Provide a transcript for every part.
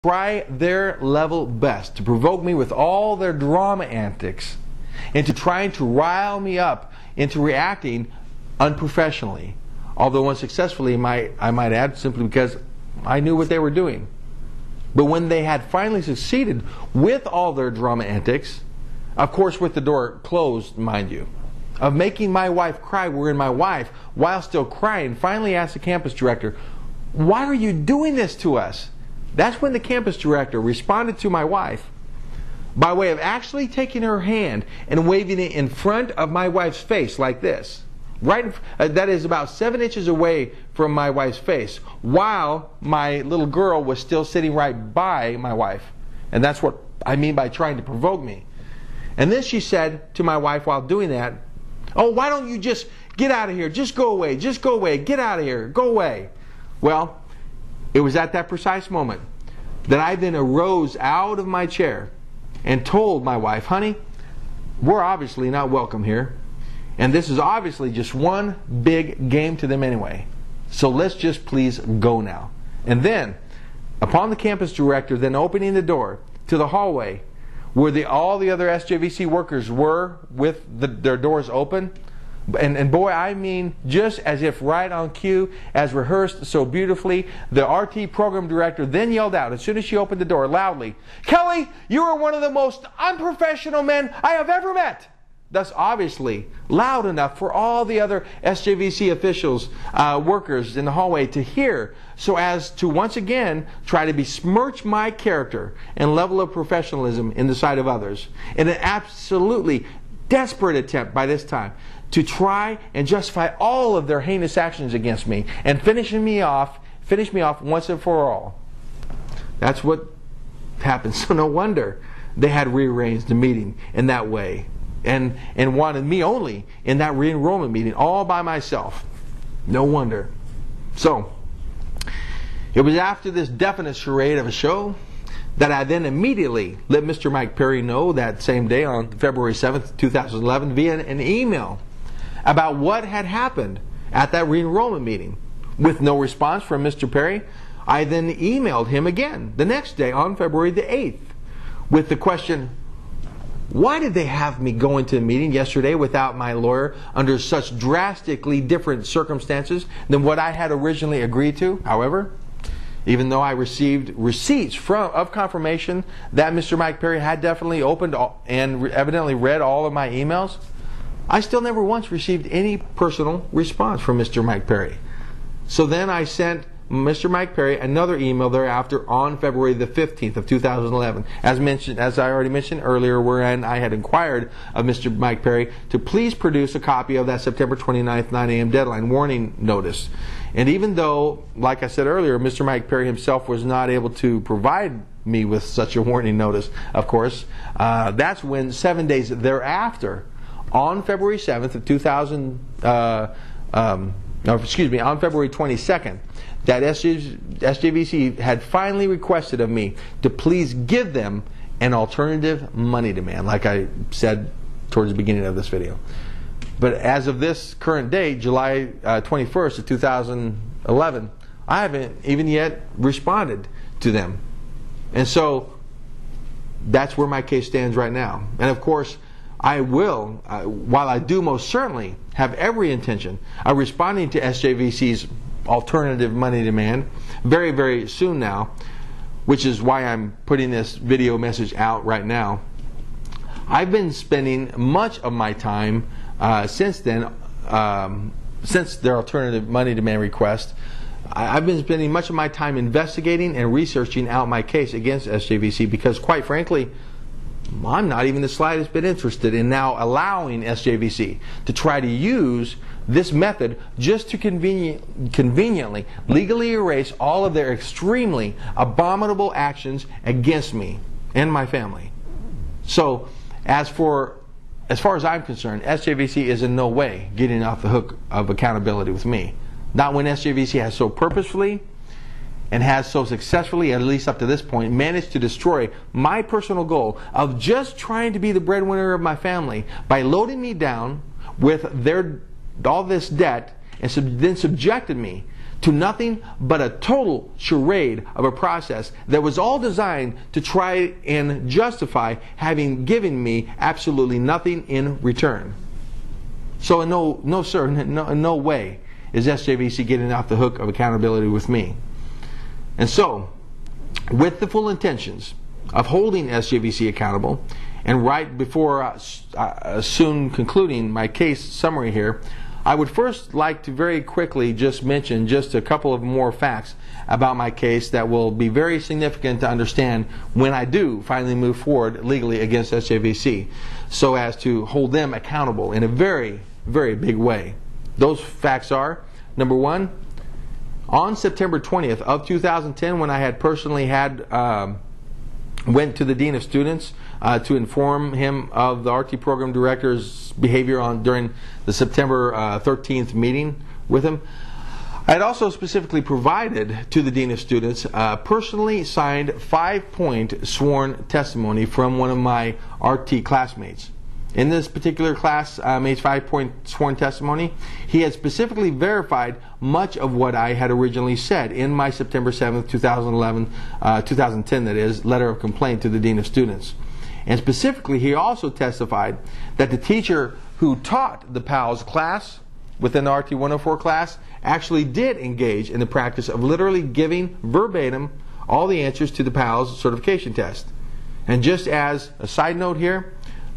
try their level best to provoke me with all their drama antics into trying to rile me up into reacting unprofessionally, although unsuccessfully, I might add, simply because I knew what they were doing. But when they had finally succeeded with all their drama antics, of course with the door closed, mind you, of making my wife cry, wherein my wife, while still crying, finally asked the campus director, "Why are you doing this to us?" That's when the campus director responded to my wife by way of actually taking her hand and waving it in front of my wife's face like this. That is about 7 inches away from my wife's face, while my little girl was still sitting right by my wife. And that's what I mean by trying to provoke me. And then she said to my wife while doing that, "Oh, why don't you just get out of here? Just go away. Just go away. Get out of here. Go away." Well, it was at that precise moment that I then arose out of my chair and told my wife, "Honey, we're obviously not welcome here. And this is obviously just one big game to them anyway. So let's just please go now." And then, upon the campus director then opening the door to the hallway where all the other SJVC workers were with their doors open, and boy, I mean, just as if right on cue, as rehearsed so beautifully, the RT program director then yelled out, as soon as she opened the door loudly, "Kelly, you are one of the most unprofessional men I have ever met." Thus obviously loud enough for all the other SJVC officials, workers in the hallway to hear, so as to once again try to besmirch my character and level of professionalism in the sight of others, in an absolutely desperate attempt by this time to try and justify all of their heinous actions against me and finish me off once and for all. That's what happened. So no wonder they had rearranged the meeting in that way and wanted me only in that re-enrollment meeting all by myself. No wonder. So it was after this definite charade of a show that I then immediately let Mr. Mike Perry know that same day on February 7th, 2011 via an email about what had happened at that re-enrollment meeting. With no response from Mr. Perry, I then emailed him again the next day on February the 8th with the question, why did they have me go into the meeting yesterday without my lawyer under such drastically different circumstances than what I had originally agreed to? However, even though I received receipts of confirmation that Mr. Mike Perry had definitely opened and evidently read all of my emails, I still never once received any personal response from Mr. Mike Perry. So then I sent Mr. Mike Perry another email thereafter on February the 15th of 2011, as I already mentioned earlier, wherein I had inquired of Mr. Mike Perry to please produce a copy of that September 29th 9 a.m. deadline warning notice. And even though, like I said earlier, Mr. Mike Perry himself was not able to provide me with such a warning notice, of course, that's when 7 days thereafter, on February 7th of 2000, on February 22nd, that SJVC had finally requested of me to please give them an alternative money demand, like I said towards the beginning of this video. But as of this current date, July 21st of 2011, I haven't even yet responded to them. And so that's where my case stands right now. And of course, I will, while I do most certainly have every intention of responding to SJVC's alternative money demand very, very soon now, which is why I'm putting this video message out right now. I've been spending much of my time since then, since their alternative money demand request, I've been spending much of my time investigating and researching out my case against SJVC because, quite frankly, I'm not even the slightest bit interested in now allowing SJVC to try to use this method just to conveniently legally erase all of their extremely abominable actions against me and my family. So as far as I'm concerned, SJVC is in no way getting off the hook of accountability with me. Not when SJVC has so purposefully and has so successfully, at least up to this point, managed to destroy my personal goal of just trying to be the breadwinner of my family by loading me down with all this debt and then subjected me to nothing but a total charade of a process that was all designed to try and justify having given me absolutely nothing in return. So no sir, in no way is SJVC getting off the hook of accountability with me. And so, with the full intentions of holding SJVC accountable, and right before soon concluding my case summary here, I would first like to very quickly just mention just a couple of more facts about my case that will be very significant to understand when I do finally move forward legally against SJVC, so as to hold them accountable in a very, very big way. Those facts are, number one, on September 20th of 2010, when I had personally went to the Dean of Students to inform him of the RT Program Director's behavior during the September 13th meeting with him, I had also specifically provided to the Dean of Students personally signed 5-point sworn testimony from one of my RT classmates. In this particular classmate's 5-point sworn testimony, he had specifically verified much of what I had originally said in my September 7th, 2010, that is, letter of complaint to the Dean of Students. And specifically, he also testified that the teacher who taught the PALS class within the RT 104 class actually did engage in the practice of literally giving verbatim all the answers to the PALS certification test. And just as a side note here,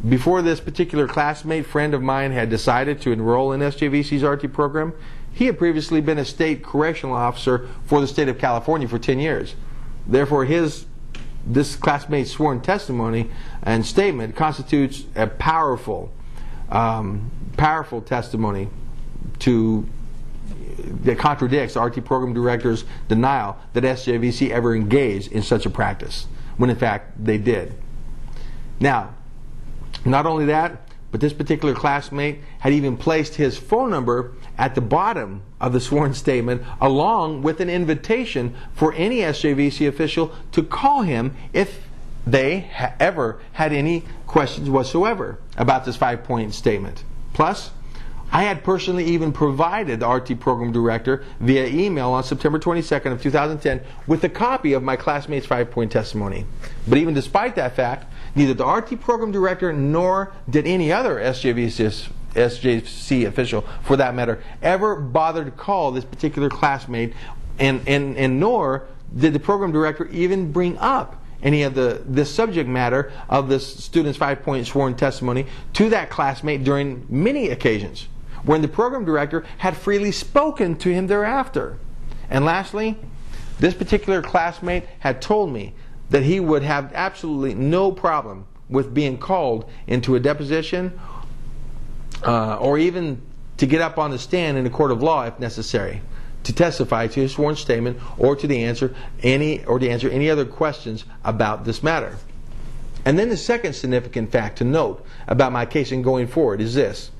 before this particular classmate friend of mine had decided to enroll in SJVC's RT program, he had previously been a state correctional officer for the state of California for 10 years. Therefore, this classmate's sworn testimony and statement constitutes a powerful testimony that contradicts the RT program director's denial that SJVC ever engaged in such a practice, when in fact they did. Now, not only that, but this particular classmate had even placed his phone number at the bottom of the sworn statement, along with an invitation for any SJVC official to call him if they ever had any questions whatsoever about this 5-point statement. Plus, I had personally even provided the RT program director via email on September 22nd of 2010 with a copy of my classmate's 5-point testimony. But even despite that fact, neither the RT program director nor did any other SJVC official, for that matter, ever bother to call this particular classmate, and nor did the program director even bring up any of this subject matter of this student's 5-point sworn testimony to that classmate during many occasions, when the program director had freely spoken to him thereafter. And lastly, this particular classmate had told me that he would have absolutely no problem with being called into a deposition or even to get up on the stand in a court of law if necessary, to testify to his sworn statement or to answer any other questions about this matter. And then the second significant fact to note about my case in going forward is this: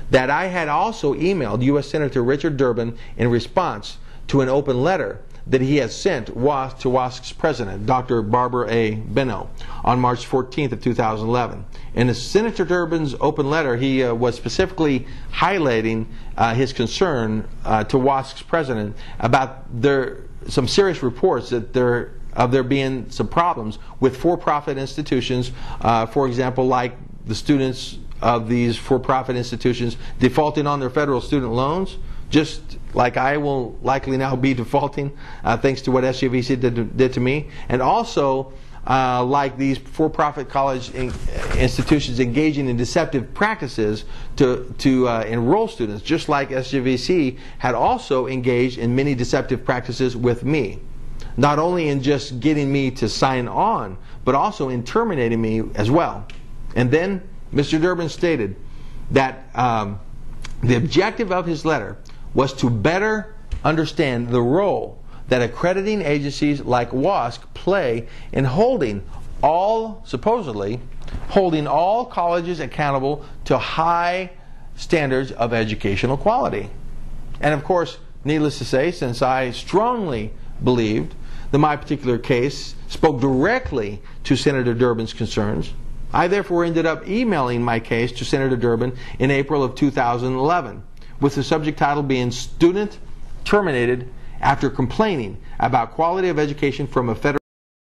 that I had also emailed U.S. Senator Richard Durbin in response to an open letter that he had sent to WASC's president, Dr. Barbara A. Benno, on March 14th of 2011. In Senator Durbin's open letter, he was specifically highlighting his concern to WASC's president about some serious reports that there being some problems with for-profit institutions, for example, like the students of these for-profit institutions defaulting on their federal student loans, just like I will likely now be defaulting thanks to what SJVC did to me, and also like these for-profit college institutions engaging in deceptive practices to enroll students, just like SJVC had also engaged in many deceptive practices with me, not only in just getting me to sign on, but also in terminating me as well. And then Mr. Durbin stated that the objective of his letter was to better understand the role that accrediting agencies like WASC play in supposedly holding all colleges accountable to high standards of educational quality. And of course, needless to say, since I strongly believed that my particular case spoke directly to Senator Durbin's concerns, I therefore ended up emailing my case to Senator Durbin in April of 2011, with the subject title being Student Terminated after complaining about quality of education from a federal